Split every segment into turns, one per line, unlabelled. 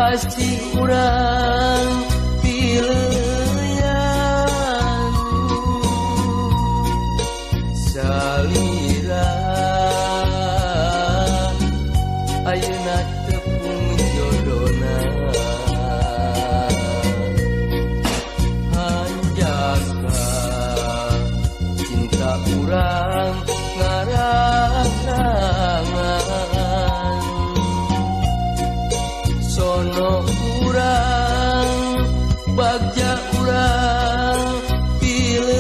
pasti urang pilihan salira ayeuna tepung jodona hanjaka cinta urang ngarangan sono urang bagja urang pilihan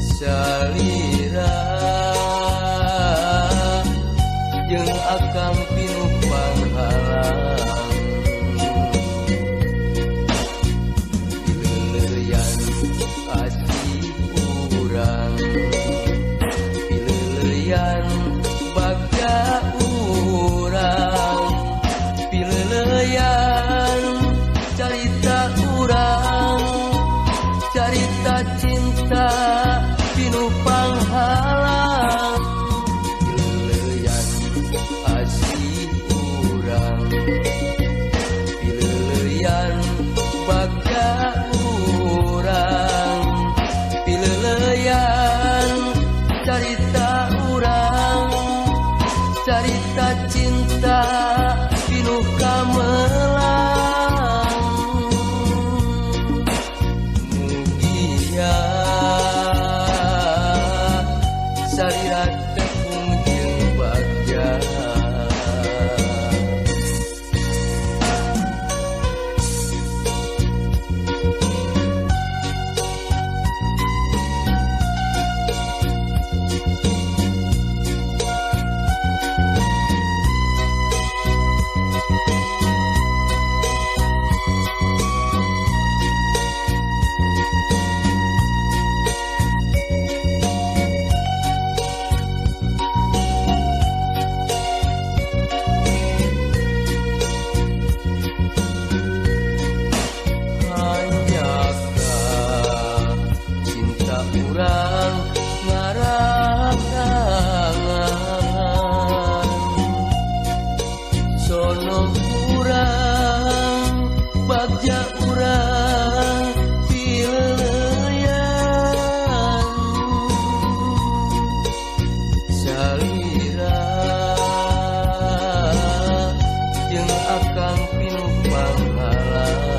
salira jeung akang pinuh panghalang pileuleyan asih urang pileuleyan bagja urang pileuleyan carita urang carita cinta pinuh panghalang pileuleyan asih urang pileuleyan bagja urang pileuleyan carita urang carita cinta pinuh kamelang mugia salira tepung jeung bagja urang ngarangan sono urang bagja urang pilihan salira jeung akang pinuh panghalang